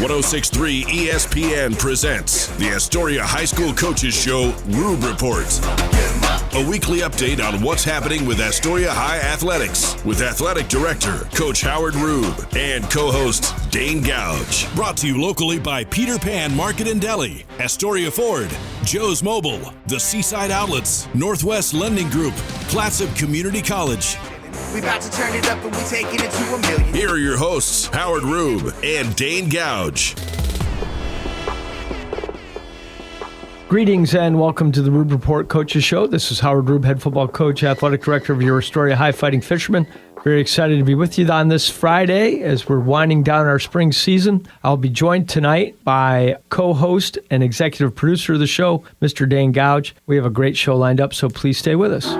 106.3 ESPN presents the Astoria High School Coaches Show Rube Report. A weekly update on what's happening with Astoria High athletics with Athletic Director Coach Howard Rube and co-host Dane Gouge. Brought to you locally by Peter Pan Market and Deli, Astoria Ford, Joe's Mobile, the Seaside Outlets, Northwest Lending Group, Clatsop Community College. We about to turn it up and we taking it to $1 million. Here are your hosts, Howard Rube and Dane Gouge. Greetings and welcome to the Rube Report Coaches Show. This is Howard Rube, head football coach, athletic director of your Astoria High Fighting Fishermen. Very excited to be with you on this Friday as we're winding down our spring season. I'll be joined tonight by co-host and executive producer of the show, Mr. Dane Gouge. We have a great show lined up, so please stay with us.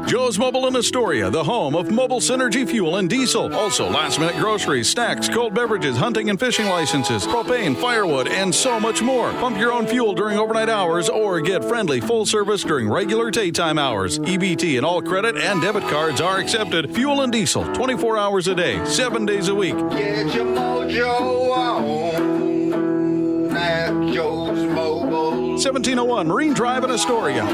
Joe's Mobile in Astoria, the home of Mobile Synergy Fuel and Diesel. Also, last-minute groceries, snacks, cold beverages, hunting and fishing licenses, propane, firewood, and so much more. Pump your own fuel during overnight hours or get friendly full service during regular daytime hours. EBT and all credit and debit cards are accepted. Fuel and Diesel, 24 hours a day, 7 days a week. Get your mojo on at Joe's Mobile. 1701 Marine Drive in Astoria.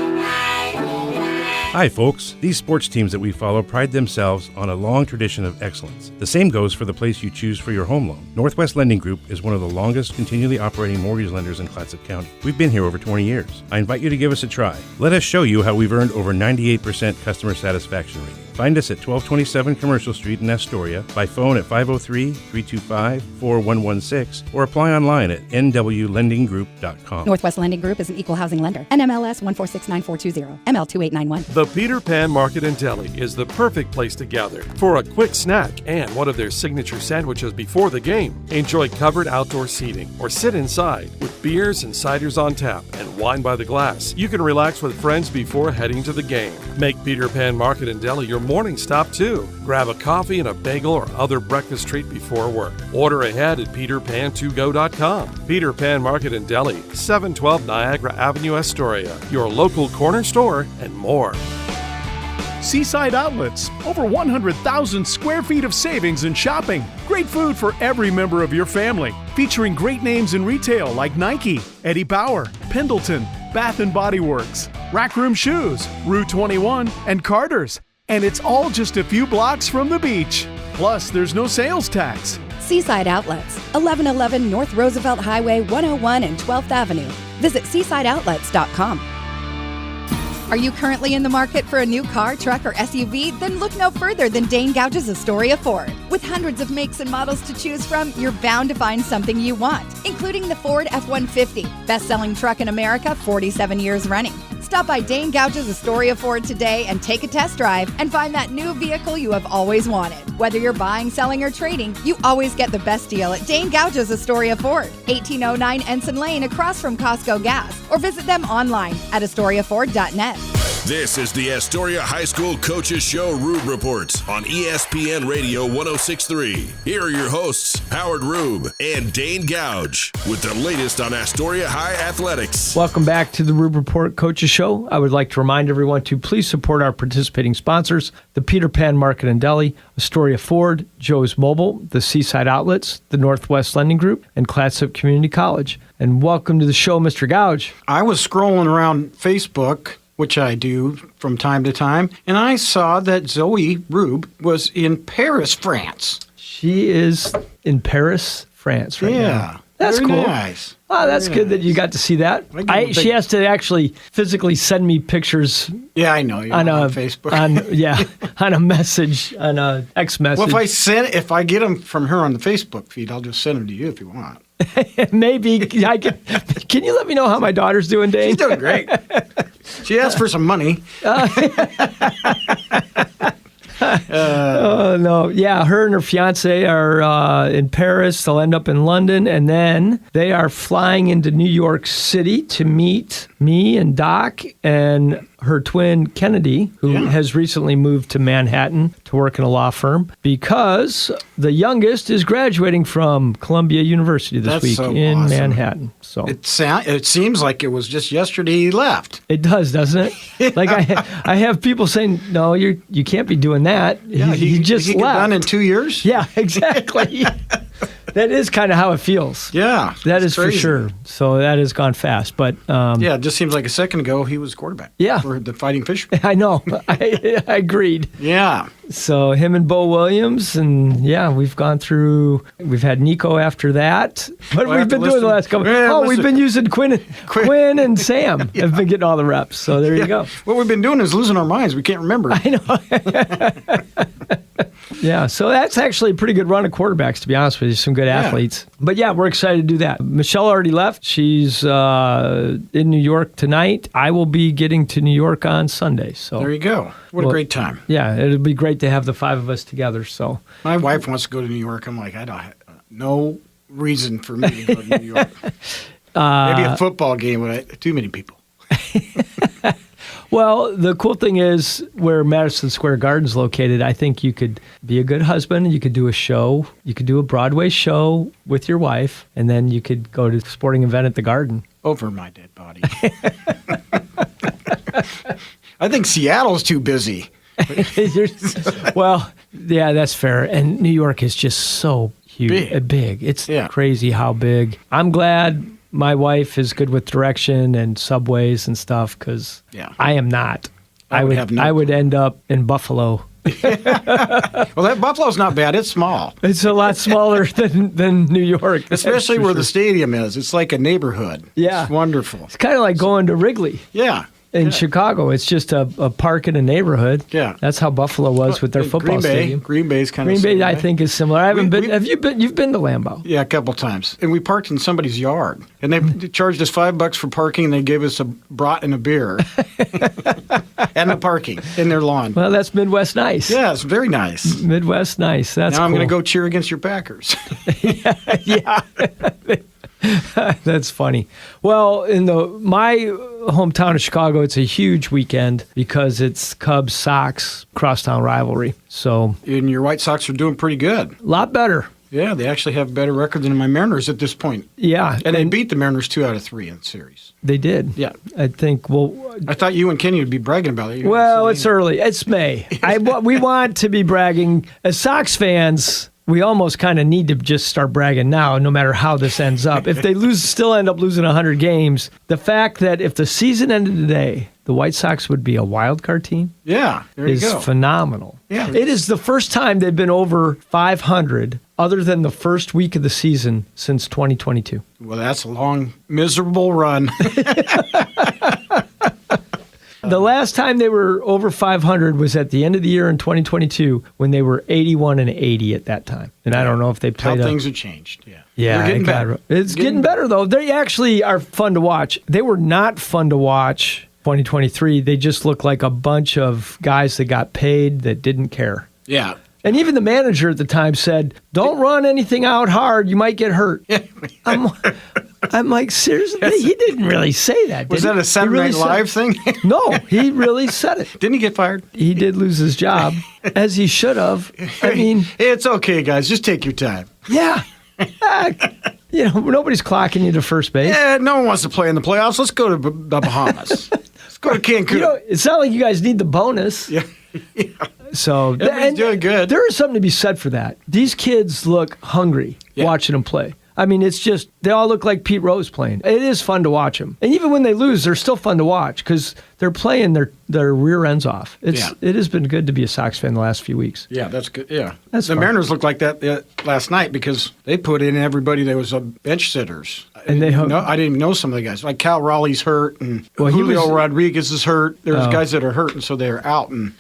Hi, folks. These sports teams that we follow pride themselves on a long tradition of excellence. The same goes for the place you choose for your home loan. Northwest Lending Group is one of the longest continually operating mortgage lenders in Clatsop County. We've been here over 20 years. I invite you to give us a try. Let us show you how we've earned over 98% customer satisfaction rating. Find us at 1227 Commercial Street in Astoria, by phone at 503-325-4116, or apply online at nwlendinggroup.com. Northwest Lending Group is an equal housing lender. NMLS 1469420, ML2891. The Peter Pan Market and Deli is the perfect place to gather for a quick snack and one of their signature sandwiches before the game. Enjoy covered outdoor seating or sit inside with beers and ciders on tap and wine by the glass. You can relax with friends before heading to the game. Make Peter Pan Market and Deli your morning stop too. Grab a coffee and a bagel or other breakfast treat before work. Order ahead at peterpan2go.com. Peter Pan Market and Deli, 712 Niagara Avenue, Astoria. Your local corner store and more. Seaside Outlets, over 100,000 square feet of savings and shopping. Great food for every member of your family. Featuring great names in retail like Nike, Eddie Bauer, Pendleton, Bath & Body Works, Rack Room Shoes, Rue 21, and Carter's. And it's all just a few blocks from the beach. Plus, there's no sales tax. Seaside Outlets, 1111 North Roosevelt Highway 101 and 12th Avenue. Visit seasideoutlets.com. Are you currently in the market for a new car, truck, or SUV? Then look no further than Dane Gouge's Astoria Ford. With hundreds of makes and models to choose from, you're bound to find something you want, including the Ford F-150, best-selling truck in America, 47 years running. Stop by Dane Gouge's Astoria Ford today and take a test drive and find that new vehicle you have always wanted. Whether you're buying, selling, or trading, you always get the best deal at Dane Gouge's Astoria Ford, 1809 Ensign Lane across from Costco Gas, or visit them online at astoriaford.net. This is the Astoria High School Coaches Show Rube Report on ESPN Radio 106.3. Here are your hosts, Howard Rube and Dane Gouge, with the latest on Astoria High athletics. Welcome back to the Rube Report Coaches Show. I would like to remind everyone to please support our participating sponsors, the Peter Pan Market and Deli, Astoria Ford, Joe's Mobile, the Seaside Outlets, the Northwest Lending Group, and Clatsop Community College. And welcome to the show, Mr. Gouge. I was scrolling around Facebook, which I do from time to time, and I saw that Zoe Rube was in Paris, France. She is in Paris, France right now. That's very cool. Nice. Oh, that's good that you got to see that. She has to actually physically send me pictures. Yeah, I know. On Facebook. On a message, on a X message. Well, if I get them from her on the Facebook feed, I'll just send them to you if you want. Maybe I can. Can you let me know how my daughter's doing, Dane? She's doing great. She asked for some money. Oh, no. Yeah, her and her fiance are in Paris. They'll end up in London, and then they are flying into New York City to meet me and Doc and her twin, Kennedy, who has recently moved to Manhattan to work in a law firm because the youngest is graduating from Columbia University this week in awesome. Manhattan. So it seems like it was just yesterday he left. It does, doesn't it? Like I have people saying, no, you can't be doing that. Yeah, he just he left. Get done in 2 years? Yeah, exactly. that is kind of how it feels. Yeah. That it's is for crazy. sure. So that has gone fast. But Yeah, it just seems like a second ago he was quarterback. Yeah. For the Fighting Fishermen. I know. I agreed. Yeah. So him and Bo Williams, and yeah, we've had Nico after that. What Well, we've been doing the last couple. We've been using Quinn and Sam have been getting all the reps. So there you go. What we've been doing is losing our minds. We can't remember. I know. Yeah, so that's actually a pretty good run of quarterbacks, to be honest with you. Some good athletes. But yeah, we're excited to do that. Michelle already left. She's in New York tonight. I will be getting to New York on Sunday. So There you go. What a great time. Yeah, it'll be great to have the five of us together. So My wife wants to go to New York. I'm like, I don't have no reason for me to go to New York. Maybe a football game, but too many people. Well, the cool thing is where Madison Square Garden's located, I think you could be a good husband. You could do a show. You could do a Broadway show with your wife, and then you could go to a sporting event at the Garden. Over my dead body. I think Seattle's too busy. Well, yeah, that's fair. And New York is just so huge, big. It's crazy how big. I'm glad my wife is good with direction and subways and stuff because I am not. I would end up in Buffalo. Well, that Buffalo's not bad. It's small. It's a lot smaller than New York. Especially where the stadium is. It's like a neighborhood. Yeah. It's wonderful. It's kind of like going to Wrigley. Yeah. In Chicago, it's just a park in a neighborhood. Yeah, that's how Buffalo was with their football stadium. Green Bay's kind of Green Bay, similar, I think, is similar. I haven't been. You've been to Lambeau? Yeah, a couple times, and we parked in somebody's yard, and they charged us $5 for parking, and they gave us a brat and a beer, and the parking in their lawn. Well, that's Midwest nice. Yeah, it's very nice. Midwest nice. That's now I'm cool. going to go cheer against your Packers. Yeah. That's funny. Well, in my hometown of Chicago, it's a huge weekend because it's Cubs-Sox crosstown rivalry. So, and your White Sox are doing pretty good. A lot better. Yeah, they actually have a better record than my Mariners at this point. Yeah. And they beat the Mariners 2 out of 3 in the series. They did. Yeah. I think, I thought you and Kenny would be bragging about it. Well, it's early. It's May. We want to be bragging. As Sox fans, we almost kind of need to just start bragging now, no matter how this ends up. If they still end up losing 100 games, the fact that if the season ended today, the White Sox would be a wild card team is phenomenal. Yeah. It is the first time they've been over 500 other than the first week of the season since 2022. Well, that's a long, miserable run. The last time they were over 500 was at the end of the year in 2022 when they were 81-80 at that time. And I don't know if they played. How things have changed. Yeah. Yeah, getting better. It's getting better though. They actually are fun to watch. They were not fun to watch 2023. They just look like a bunch of guys that got paid that didn't care. Yeah. And even the manager at the time said, "Don't run anything out hard. You might get hurt." I'm like, seriously? He didn't really say that. Was that a Saturday Night Live thing? No, he really said it. Didn't he get fired? He did lose his job, as he should have. I mean, it's okay, guys. Just take your time. Yeah. Nobody's clocking you to first base. Yeah, no one wants to play in the playoffs. Let's go to the Bahamas. Let's go to Cancun. It's not like you guys need the bonus. Yeah. So everybody's doing good. There is something to be said for that. These kids look hungry watching them play. I mean, it's just, they all look like Pete Rose playing. It is fun to watch them. And even when they lose, they're still fun to watch because they're playing their rear ends off. It has been good to be a Sox fan the last few weeks. Yeah, that's good. Yeah. The Mariners looked like that last night because they put in everybody that was bench sitters. And I didn't even know some of the guys. Like Cal Raleigh's hurt and Julio Rodriguez is hurt. There's guys that are hurt, and so they're out. And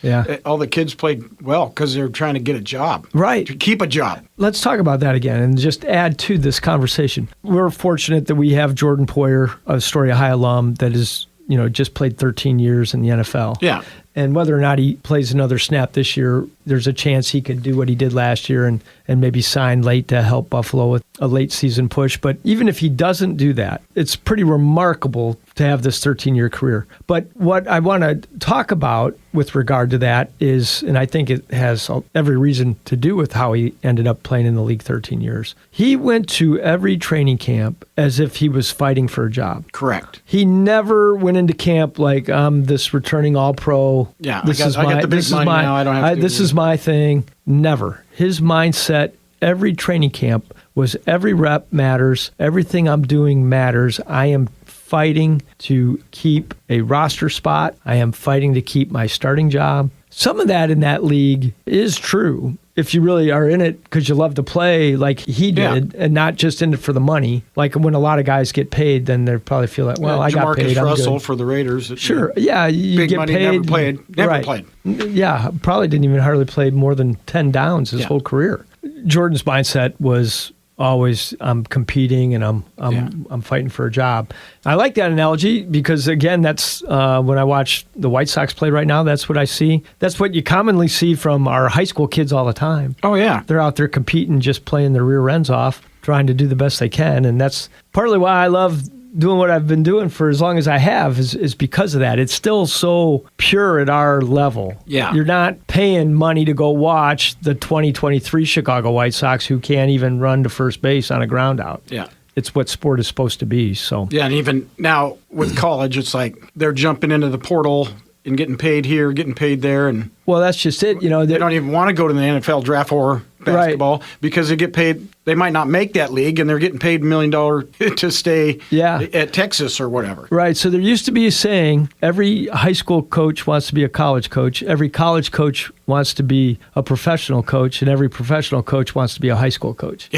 all the kids played well because they're trying to get a job. Right. To keep a job. Let's talk about that again and just add to this conversation. We're fortunate that we have Jordan Poyer, a Astoria High alum, that is, just played 13 years in the NFL. Yeah. And whether or not he plays another snap this year, there's a chance he could do what he did last year and maybe sign late to help Buffalo with a late season push. But even if he doesn't do that, it's pretty remarkable to have this 13-year career. But what I want to talk about with regard to that is, and I think it has every reason to do with how he ended up playing in the league 13 years. He went to every training camp as if he was fighting for a job. Correct. He never went into camp like, I'm this returning all-pro. Yeah, I got the big money now. I don't have to this is my thing. Never. His mindset every training camp was every rep matters. Everything I'm doing matters. I am fighting to keep a roster spot. I am fighting to keep my starting job. Some of that in that league is true if you really are in it because you love to play like he did and not just in it for the money. Like when a lot of guys get paid, then they probably feel like, well, I got paid. Jamarcus I'm Russell good. for the Raiders. Sure. Yeah. You big get money, paid. Never played. Yeah. Probably didn't even hardly play more than 10 downs his whole career. Jordan's mindset was always I'm competing and I'm fighting for a job. I like that analogy because again, that's when I watch the White Sox play right now. That's what I see. That's what you commonly see from our high school kids all the time. Oh yeah, they're out there competing, just playing their rear ends off, trying to do the best they can, and that's partly why I love doing what I've been doing for as long as I have is because of that. It's still so pure at our level. Yeah. You're not paying money to go watch the 2023 Chicago White Sox who can't even run to first base on a ground out. Yeah. It's what sport is supposed to be. So yeah, and even now with college, it's like they're jumping into the portal and getting paid here, getting paid there, and well, that's just it. You know, they don't even want to go to the NFL draft or basketball because they get paid. They might not make that league, and they're getting paid $1 million to stay at Texas or whatever. Right. So there used to be a saying: every high school coach wants to be a college coach. Every college coach wants to be a professional coach, and every professional coach wants to be a high school coach.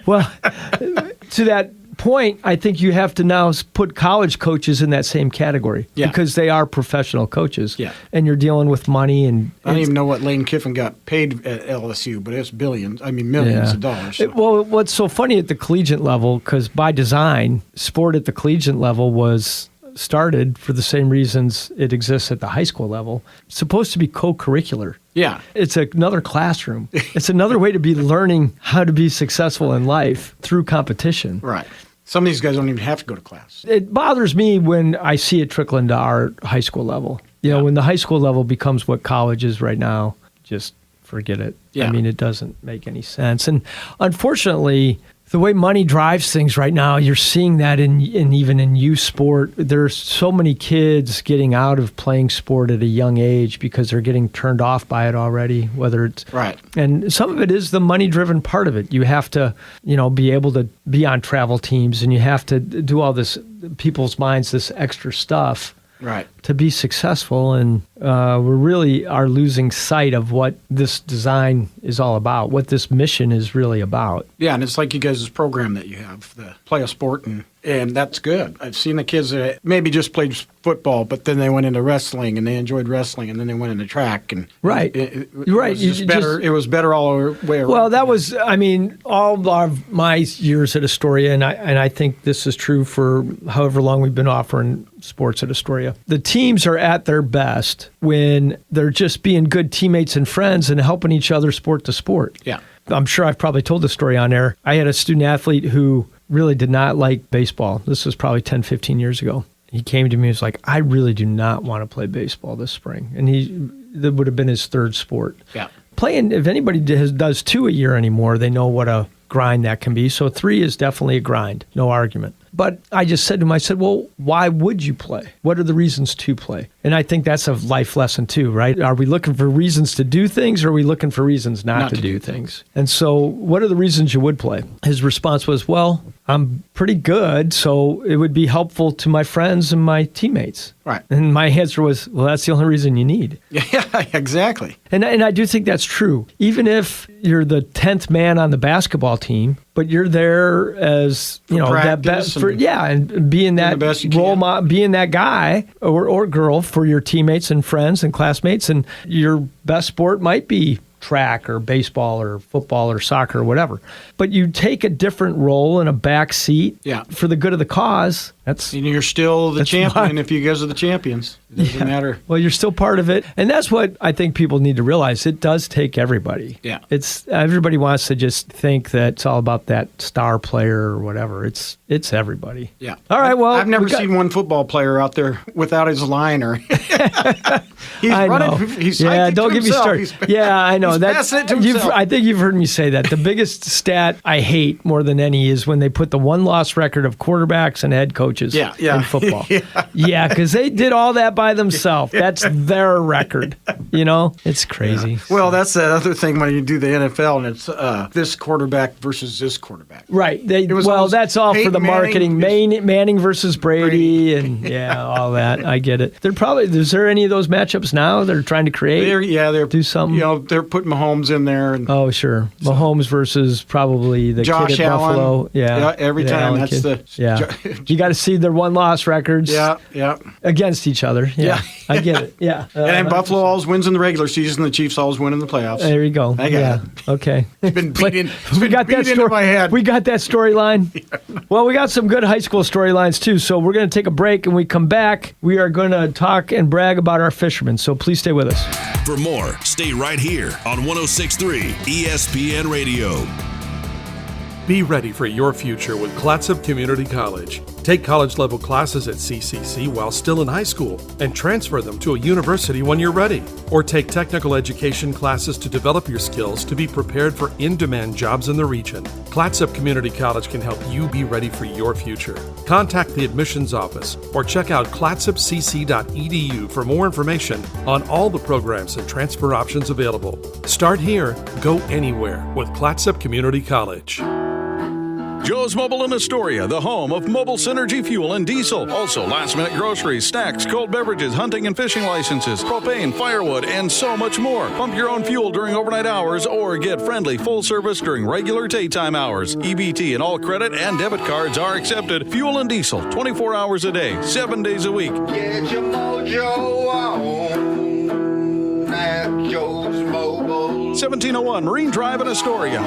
Well, to that point, I think you have to now put college coaches in that same category because they are professional coaches. Yeah. And you're dealing with money and I don't even know what Lane Kiffin got paid at LSU, but it's billions. I mean, millions of dollars. So. Well, what's so funny at the collegiate level, because by design, sport at the collegiate level was started for the same reasons it exists at the high school level. It's supposed to be co-curricular. Yeah. It's another classroom. It's another way to be learning how to be successful in life through competition. Right. Some of these guys don't even have to go to class. It bothers me when I see it trickle into our high school level. You know, when the high school level becomes what college is right now, just forget it. Yeah. I mean, it doesn't make any sense. And unfortunately, the way money drives things right now, you're seeing that in even in youth sport. There's so many kids getting out of playing sport at a young age because they're getting turned off by it already, whether it's right. And some of it is the money-driven part of it. You have to, be able to be on travel teams, and you have to do all this, people's minds, this extra stuff. Right. To be successful, and we really are losing sight of what this design is all about, what this mission is really about. Yeah, and it's like you guys' program that you have, the play a sport, and that's good. I've seen the kids that maybe just played football, but then they went into wrestling, and they enjoyed wrestling, and then they went into track. And right. It was just better. It was better all the way around. Well, that was, all of my years at Astoria, and I think this is true for however long we've been offering sports at Astoria. The teams are at their best when they're just being good teammates and friends and helping each other sport to sport. Yeah. I'm sure I've probably told the story on air. I had a student athlete who really did not like baseball. This was probably 10, 15 years ago. He came to me and was like, I really do not want to play baseball this spring. And that would have been his third sport. Yeah. Playing, if anybody does 2 a year anymore, they know what a grind that can be. So 3 is definitely a grind, no argument. But I just said to him, I said, well, why would you play? What are the reasons to play? And I think that's a life lesson too, right? Are we looking for reasons to do things, or are we looking for reasons not to do things? And so what are the reasons you would play? His response was, well, I'm pretty good, so it would be helpful to my friends and my teammates. Right. And my answer was, well, that's the only reason you need. Yeah, exactly. And I do think that's true. Even if you're the 10th man on the basketball team, but you're there as, and being that role model, being that guy or girl for your teammates and friends and classmates, and your best sport might be track or baseball or football or soccer or whatever. But you take a different role in a back seat for the good of the cause. And you're still the champion if you guys are the champions. It doesn't matter. Well, you're still part of it. And that's what I think people need to realize. It does take everybody. Yeah. Everybody wants to just think that it's all about that star player or whatever. It's everybody. Yeah. All right, well. I've never seen one football player out there without his line or he's I running. know. He's don't give me started. Yeah, I know. Passing it to himself. I think you've heard me say that. The biggest stat I hate more than any is when they put the one-loss record of quarterbacks and head coaches coaches Yeah. in football. Yeah, because they did all that by themselves. That's their record. It's crazy. Yeah. Well, that's the other thing when you do the NFL and it's this quarterback versus this quarterback. Right. That's all for the marketing. Manning versus Brady and all that. I get it. Is there any of those matchups now they're trying to create? They're do something. They're putting Mahomes in there. And, oh, sure. Mahomes versus probably the Josh kid at Allen. Buffalo. Yeah. Every time Allen that's kid. You got to see their win-loss records. Yeah. Against each other. Yeah. I get it. Yeah. And then Buffalo always wins in the regular season. The Chiefs always win in the playoffs. There you go. I got it. Okay. It's been beaten into my head. We got that storyline. Well, we got some good high school storylines too. So we're going to take a break, and we come back. We are going to talk and brag about our fishermen. So please stay with us. For more, stay right here on 106.3 ESPN Radio. Be ready for your future with Clatsop Community College. Take college-level classes at CCC while still in high school and transfer them to a university when you're ready. Or take technical education classes to develop your skills to be prepared for in-demand jobs in the region. Clatsop Community College can help you be ready for your future. Contact the admissions office or check out clatsopcc.edu for more information on all the programs and transfer options available. Start here, go anywhere with Clatsop Community College. Joe's Mobile in Astoria, the home of mobile synergy fuel and diesel. Also, last-minute groceries, snacks, cold beverages, hunting and fishing licenses, propane, firewood, and so much more. Pump your own fuel during overnight hours or get friendly full service during regular daytime hours. EBT and all credit and debit cards are accepted. Fuel and diesel, 24 hours a day, 7 days a week. Get your mojo on at Joe's Mobile. 1701 Marine Drive in Astoria.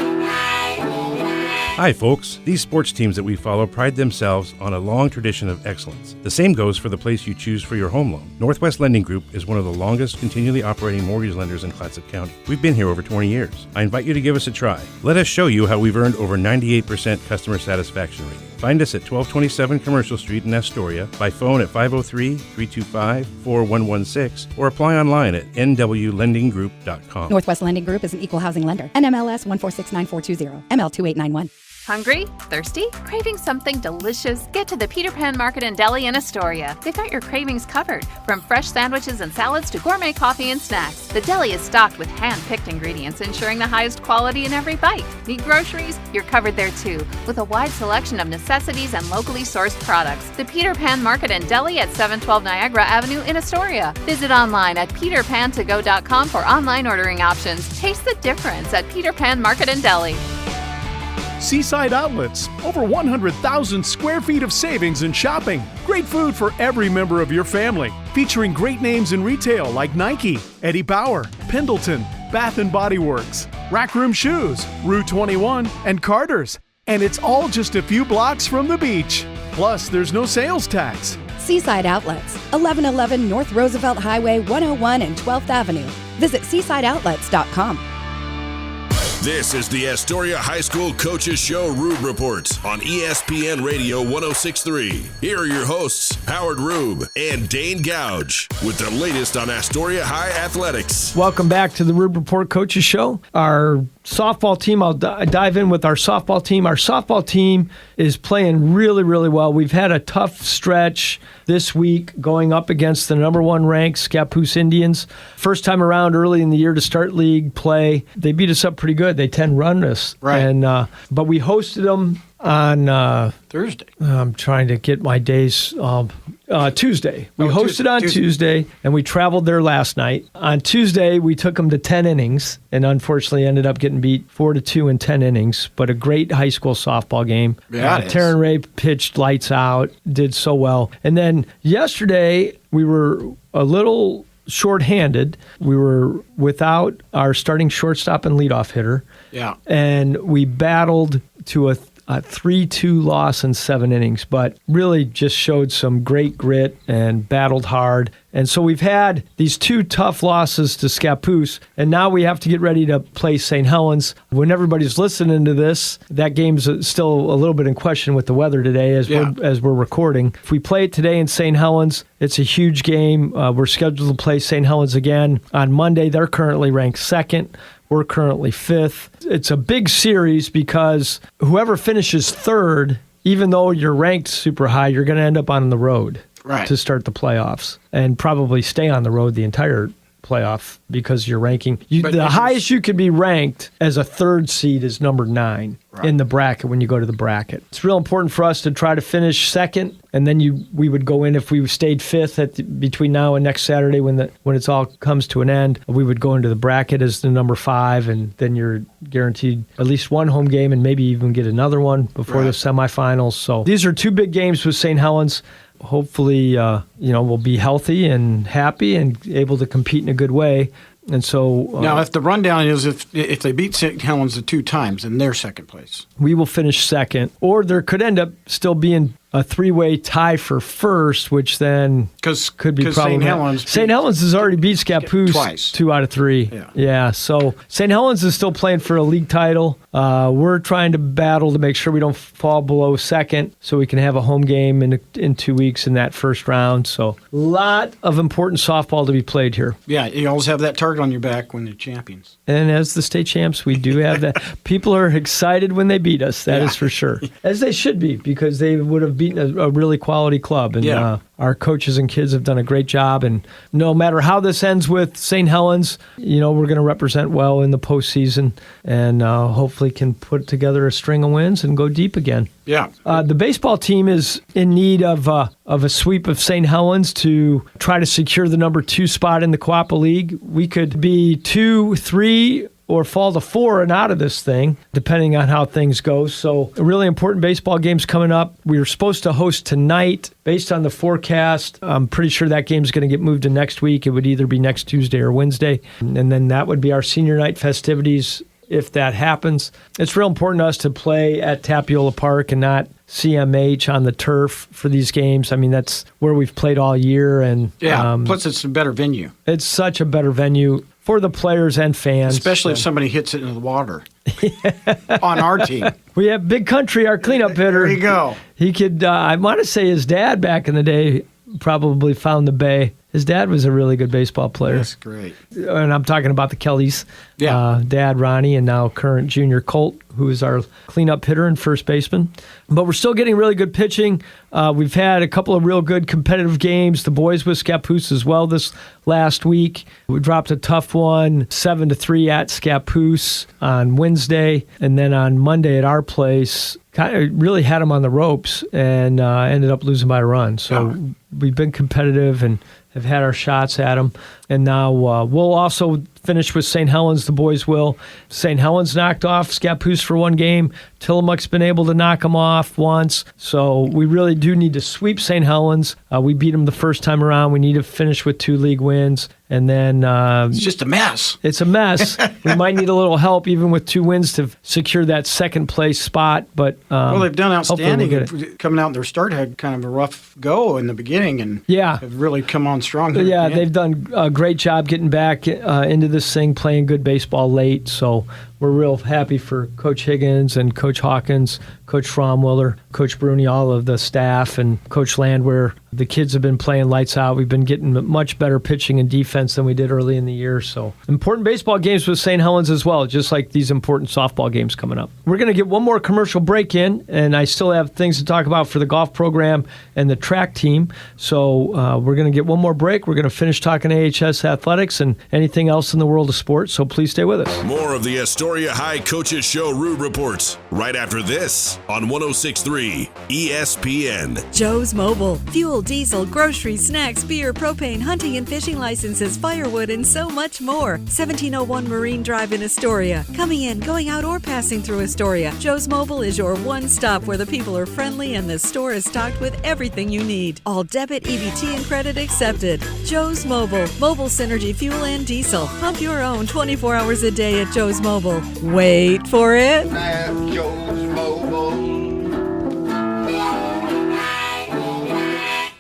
Hi, folks. These sports teams that we follow pride themselves on a long tradition of excellence. The same goes for the place you choose for your home loan. Northwest Lending Group is one of the longest continually operating mortgage lenders in Clatsop County. We've been here over 20 years. I invite you to give us a try. Let us show you how we've earned over 98% customer satisfaction rating. Find us at 1227 Commercial Street in Astoria, by phone at 503-325-4116, or apply online at nwlendinggroup.com. Northwest Lending Group is an equal housing lender. NMLS 1469420, ML2891. Hungry? Thirsty? Craving something delicious? Get to the Peter Pan Market and Deli in Astoria. They've got your cravings covered, from fresh sandwiches and salads to gourmet coffee and snacks. The deli is stocked with hand-picked ingredients, ensuring the highest quality in every bite. Need groceries? You're covered there too, with a wide selection of necessities and locally sourced products. The Peter Pan Market and Deli at 712 Niagara Avenue in Astoria. Visit online at peterpantogo.com for online ordering options. Taste the difference at Peter Pan Market and Deli. Seaside Outlets, over 100,000 square feet of savings and shopping. Great food for every member of your family. Featuring great names in retail like Nike, Eddie Bauer, Pendleton, Bath & Body Works, Rack Room Shoes, Rue 21, and Carter's. And it's all just a few blocks from the beach. Plus, there's no sales tax. Seaside Outlets, 1111 North Roosevelt Highway 101 and 12th Avenue. Visit seasideoutlets.com. This is the Astoria High School Coaches Show Rube Report on ESPN Radio 106.3. Here are your hosts, Howard Rube and Dane Gouge, with the latest on Astoria High athletics. Welcome back to the Rube Report Coaches Show. Our softball team, I'll dive in with our softball team. Our softball team is playing really, really well. We've had a tough stretch this week going up against the number one ranked Scappoose Indians. First time around early in the year to start league play. They beat us up pretty good. They 10-run us. Right. And, but we hosted them on Thursday. I'm trying to get my days. Tuesday. We hosted on Tuesday, and we traveled there last night. On Tuesday, we took them to 10 innings, and unfortunately ended up getting beat 4-2 in 10 innings. But a great high school softball game. Yeah, Taryn Ray pitched lights out, did so well. And then yesterday, we were a little shorthanded. We were without our starting shortstop and leadoff hitter. Yeah. And we battled to a 3-2 loss in 7 innings, but really just showed some great grit and battled hard. And so we've had these 2 tough losses to Scappoose, and now we have to get ready to play St. Helens. When everybody's listening to this, that game's still a little bit in question with the weather today as we're recording. If we play it today in St. Helens, it's a huge game. We're scheduled to play St. Helens again on Monday. They're currently ranked 2nd. We're currently 5th. It's a big series because whoever finishes 3rd even though you're ranked super high, you're going to end up on the road to start the playoffs and probably stay on the road the entire playoff because you're ranking. The highest you could be ranked as a third seed is number 9 in the bracket when you go to the bracket. It's real important for us to try to finish second, and then we would go in if we stayed fifth between now and next Saturday when it all comes to an end. We would go into the bracket as the number 5, and then you're guaranteed at least one home game and maybe even get another one before the semifinals. So these are 2 big games with St. Helens. Hopefully, we'll be healthy and happy and able to compete in a good way. And so now, if the rundown is if they beat St. Helens the 2 times, then they're second place. We will finish second, or there could end up still being a 3-way tie for first, which then could be problematic. St. Helens has already beat Scappoose twice, 2 out of 3. Yeah. So St. Helens is still playing for a league title. We're trying to battle to make sure we don't fall below second, so we can have a home game in 2 weeks in that first round. So a lot of important softball to be played here. Yeah, you always have that target on your back when you're champions. And as the state champs, we do have that. People are excited when they beat us. That is for sure. As they should be, because they would have beaten a really quality club. And our coaches and kids have done a great job. And no matter how this ends with St. Helens, we're going to represent well in the postseason and hopefully can put together a string of wins and go deep again. Yeah. The baseball team is in need of a sweep of St. Helens to try to secure the number 2 spot in the Coapa League. We could be 2, 3, or fall to 4 and out of this thing, depending on how things go. So a really important baseball game's coming up. We were supposed to host tonight. Based on the forecast, I'm pretty sure that game's going to get moved to next week. It would either be next Tuesday or Wednesday. And then that would be our senior night festivities if that happens. It's real important to us to play at Tapiola Park and not CMH on the turf for these games. I mean, that's where we've played all year. And plus it's a better venue. It's such a better venue for the players and fans. Especially if somebody hits it into the water on our team. We have Big Country, our cleanup hitter. There you go. He could, I want to say his dad back in the day probably found the bay. His dad was a really good baseball player. That's great. And I'm talking about the Kellys. Yeah. Dad, Ronnie, and now current junior Colt, who is our cleanup hitter and first baseman. But we're still getting really good pitching. We've had a couple of real good competitive games. The boys with Scappoose as well this last week. We dropped a tough one, 7-3 at Scappoose on Wednesday. And then on Monday at our place, kind of really had them on the ropes and ended up losing by a run. So we've been competitive and have had our shots at them. And now we'll also finish with St. Helens, the boys will. St. Helens knocked off Scappoose for 1 game. Tillamook's been able to knock them off once. So we really do need to sweep St. Helens. We beat them the first time around. We need to finish with 2 league wins. And then it's just a mess. It's a mess. We might need a little help even with 2 wins to secure that second place spot. But well, they've done outstanding. Coming out in their start had kind of a rough go in the beginning and have really come on strong. Yeah, they've done a great job getting back into this thing, playing good baseball late. So we're real happy for Coach Higgins and Coach Hawkins, Coach Fromwiller, Coach Bruni, all of the staff, and Coach Landwehr. The kids have been playing lights out. We've been getting much better pitching and defense than we did early in the year. So important baseball games with St. Helens as well, just like these important softball games coming up. We're going to get one more commercial break in, and I still have things to talk about for the golf program and the track team. So we're going to get one more break. We're going to finish talking AHS athletics and anything else in the world of sports. So please stay with us. More of the Astoria High Coaches Show Rube Reports right after this on 106.3 ESPN. Joe's Mobile. Fuel, diesel, groceries, snacks, beer, propane, hunting and fishing licenses, firewood, and so much more. 1701 Marine Drive in Astoria. Coming in, going out, or passing through Astoria, Joe's Mobile is your one stop where the people are friendly and the store is stocked with everything you need. All debit, EBT, and credit accepted. Joe's Mobile. Mobile Synergy Fuel and Diesel. Pump your own 24 hours a day at Joe's Mobile. Wait for it. At Joe's Mobile.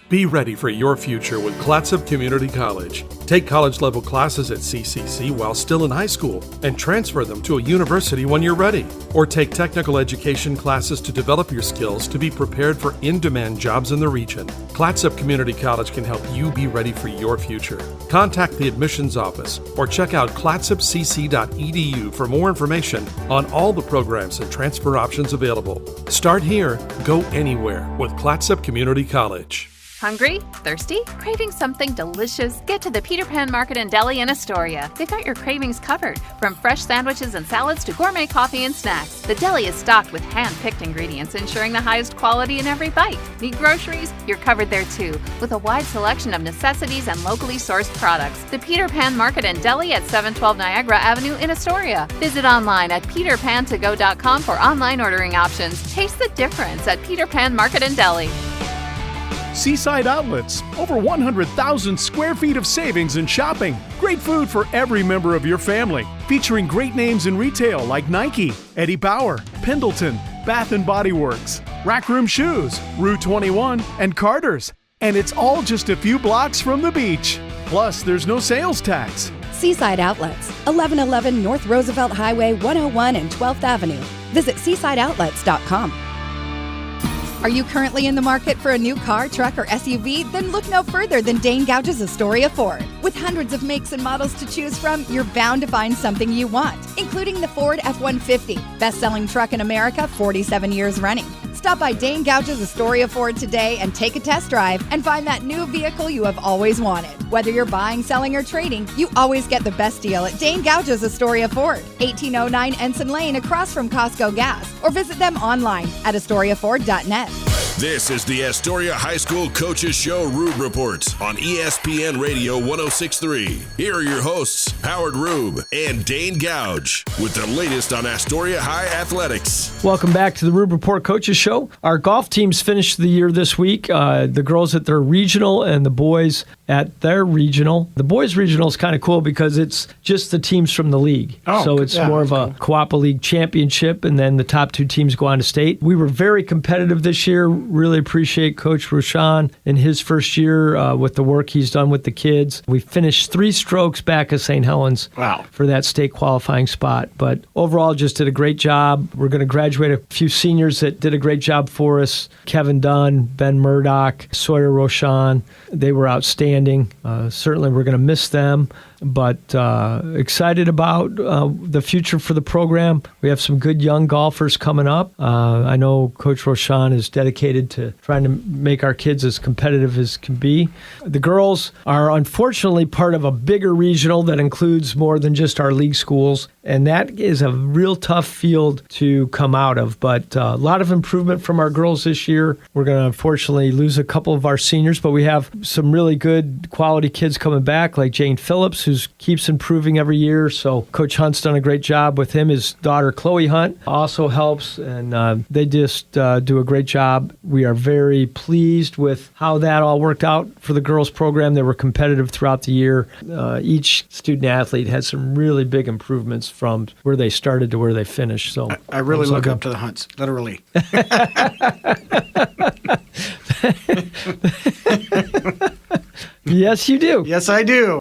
Be ready for your future with Clatsop Community College. Take college-level classes at CCC while still in high school and transfer them to a university when you're ready. Or take technical education classes to develop your skills to be prepared for in-demand jobs in the region. Clatsop Community College can help you be ready for your future. Contact the admissions office or check out clatsopcc.edu for more information on all the programs and transfer options available. Start here, go anywhere with Clatsop Community College. Hungry? Thirsty? Craving something delicious? Get to the Peter Pan Market and Deli in Astoria. They've got your cravings covered, from fresh sandwiches and salads to gourmet coffee and snacks. The deli is stocked with hand-picked ingredients, ensuring the highest quality in every bite. Need groceries? You're covered there too, with a wide selection of necessities and locally sourced products. The Peter Pan Market and Deli at 712 Niagara Avenue in Astoria. Visit online at peterpantogo.com for online ordering options. Taste the difference at Peter Pan Market and Deli. Seaside Outlets, over 100,000 square feet of savings and shopping. Great food for every member of your family. Featuring great names in retail like Nike, Eddie Bauer, Pendleton, Bath & Body Works, Rack Room Shoes, Rue 21, and Carter's. And it's all just a few blocks from the beach. Plus, there's no sales tax. Seaside Outlets, 1111 North Roosevelt Highway 101 and 12th Avenue. Visit seasideoutlets.com. Are you currently in the market for a new car, truck, or SUV? Then look no further than Dane Gouge's Astoria Ford. With hundreds of makes and models to choose from, you're bound to find something you want, including the Ford F-150, best-selling truck in America, 47 years running. Stop by Dane Gouge's Astoria Ford today and take a test drive and find that new vehicle you have always wanted. Whether you're buying, selling, or trading, you always get the best deal at Dane Gouge's Astoria Ford, 1809 Ensign Lane across from Costco Gas, or visit them online at AstoriaFord.net. This is the Astoria High School Coaches Show Rube Report on ESPN Radio 106.3. Here are your hosts, Howard Rube and Dane Gouge, with the latest on Astoria High athletics. Welcome back to the Rube Report Coaches Show. Our golf teams finished the year this week. The girls at their regional and the boys at their regional. The boys' regional is kind of cool because it's just the teams from the league. So it's more of a Coapa League championship, and then the top two teams go on to state. We were very competitive this year. Really appreciate Coach Roshan in his first year with the work he's done with the kids. We finished 3 strokes back of St. Helens for that state qualifying spot. But overall, just did a great job. We're going to graduate a few seniors that did a great job for us. Kevin Dunn, Ben Murdoch, Sawyer Roshan. They were outstanding. Certainly we're going to miss them, but excited about the future for the program. We have some good young golfers coming up. I know Coach Roshan is dedicated to trying to make our kids as competitive as can be. The girls are unfortunately part of a bigger regional that includes more than just our league schools, and that is a real tough field to come out of, but a lot of improvement from our girls this year. We're going to unfortunately lose a couple of our seniors, but we have some really good quality kids coming back, like Jane Phillips, who keeps improving every year. So Coach Hunt's done a great job with him. His daughter, Chloe Hunt, also helps, and they just do a great job. We are very pleased with how that all worked out for the girls program. They were competitive throughout the year. Each student athlete had some really big improvements from where they started to where they finished. So I really look up to the Hunts, literally. Yes, you do. Yes, I do.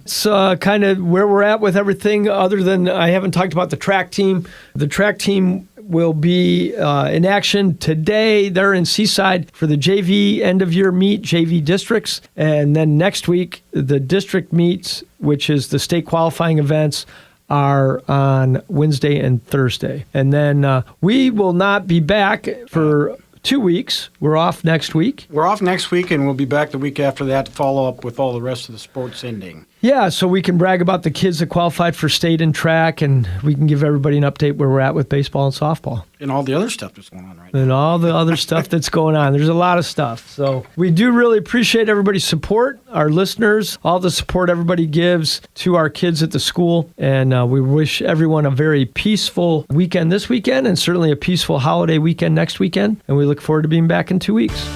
So kind of where we're at with everything, other than I haven't talked about the track team. The track team will be in action today. They're in Seaside for the JV end-of-year meet, JV districts. And then next week, the district meets, which is the state qualifying events, are on Wednesday and Thursday. And then we will not be back for 2 weeks. We're off next week. We're off next week, and we'll be back the week after that to follow up with all the rest of the sports ending. Yeah, so we can brag about the kids that qualified for state and track, and we can give everybody an update where we're at with baseball and softball. And all the other stuff that's going on right now. And all the other stuff that's going on. There's a lot of stuff. So we do really appreciate everybody's support, our listeners, all the support everybody gives to our kids at the school. And we wish everyone a very peaceful weekend this weekend, and certainly a peaceful holiday weekend next weekend. And we look forward to being back in 2 weeks.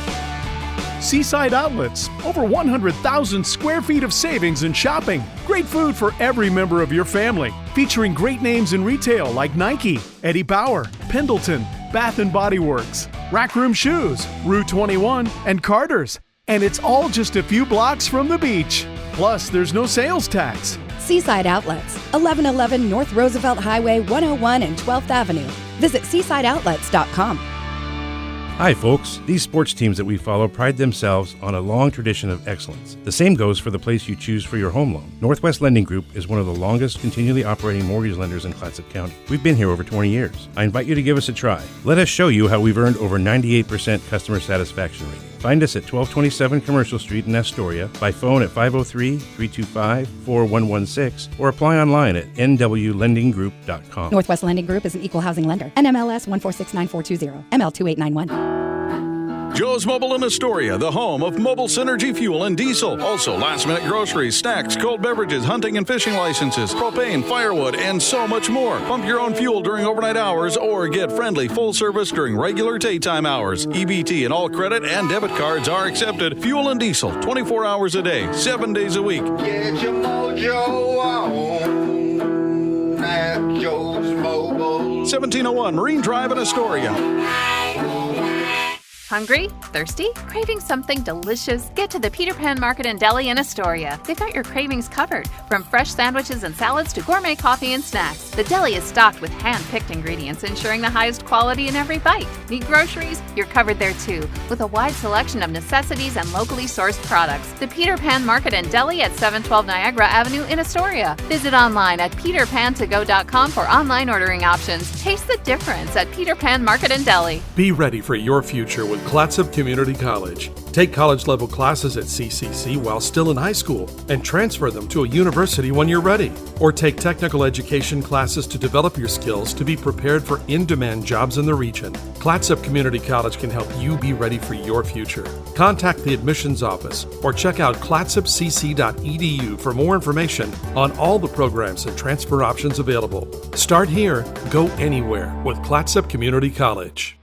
Seaside Outlets, over 100,000 square feet of savings and shopping. Great food for every member of your family. Featuring great names in retail like Nike, Eddie Bauer, Pendleton, Bath & Body Works, Rack Room Shoes, Rue 21, and Carter's. And it's all just a few blocks from the beach. Plus, there's no sales tax. Seaside Outlets, 1111 North Roosevelt Highway 101 and 12th Avenue. Visit seasideoutlets.com. Hi, folks. These sports teams that we follow pride themselves on a long tradition of excellence. The same goes for the place you choose for your home loan. Northwest Lending Group is one of the longest continually operating mortgage lenders in Clatsop County. We've been here over 20 years. I invite you to give us a try. Let us show you how we've earned over 98% customer satisfaction rating. Find us at 1227 Commercial Street in Astoria, by phone at 503-325-4116, or apply online at nwlendinggroup.com. Northwest Lending Group is an equal housing lender. NMLS 1469420, ML2891. Joe's Mobile in Astoria, the home of mobile synergy fuel and diesel. Also, last-minute groceries, snacks, cold beverages, hunting and fishing licenses, propane, firewood, and so much more. Pump your own fuel during overnight hours or get friendly full service during regular daytime hours. EBT and all credit and debit cards are accepted. Fuel and diesel, 24 hours a day, 7 days a week. Get your mojo on at Joe's Mobile. 1701 Marine Drive in Astoria. Hungry? Thirsty? Craving something delicious? Get to the Peter Pan Market and Deli in Astoria. They've got your cravings covered, from fresh sandwiches and salads to gourmet coffee and snacks. The deli is stocked with hand-picked ingredients, ensuring the highest quality in every bite. Need groceries? You're covered there too, with a wide selection of necessities and locally sourced products. The Peter Pan Market and Deli at 712 Niagara Avenue in Astoria. Visit online at peterpantogo.com for online ordering options. Taste the difference at Peter Pan Market and Deli. Be ready for your future with Clatsop Community College. Take college-level classes at CCC while still in high school and transfer them to a university when you're ready. Or take technical education classes to develop your skills to be prepared for in-demand jobs in the region. Clatsop Community College can help you be ready for your future. Contact the admissions office or check out clatsopcc.edu for more information on all the programs and transfer options available. Start here, go anywhere with Clatsop Community College.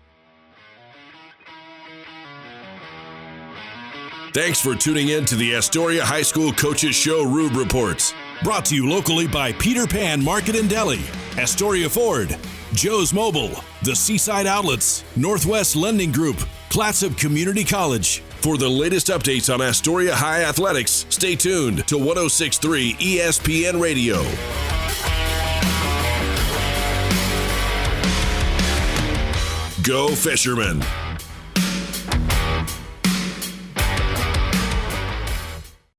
Thanks for tuning in to the Astoria High School Coaches Show Rube Reports. Brought to you locally by Peter Pan Market and Deli, Astoria Ford, Joe's Mobile, the Seaside Outlets, Northwest Lending Group, Clatsop Community College. For the latest updates on Astoria High athletics, stay tuned to 106.3 ESPN Radio. Go Fishermen!